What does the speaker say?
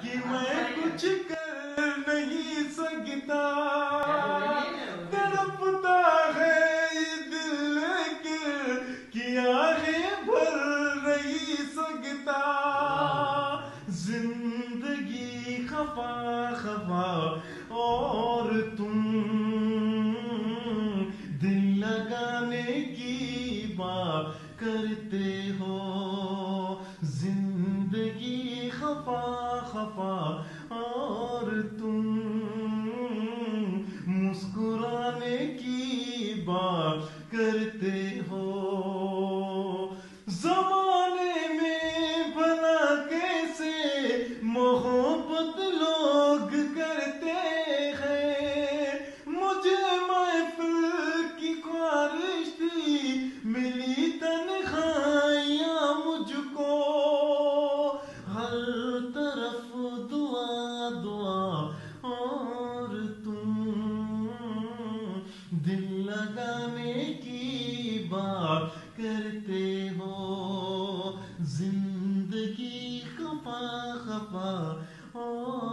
کہ میں کچھ کر نہیں سکتا، تڑپتا ہے یہ دل کہ آہیں بھر نہیں سکتا، زندگی خفا خفا اور تم دل لگانے کی بات کرتے ہو، زندگی خفا خفا اور تم مسکرانے کی بات کرتے ہو، زمانے میں بھلا کیسے محبت لوگ کرتے ہیں، مجھے محفل کی خواہش تھی ملی تنہائیاں مجھ کو، ہر طرف دعا دعا اور تم دل لگانے کی بات کرتے ہو، زندگی خفا خفا اور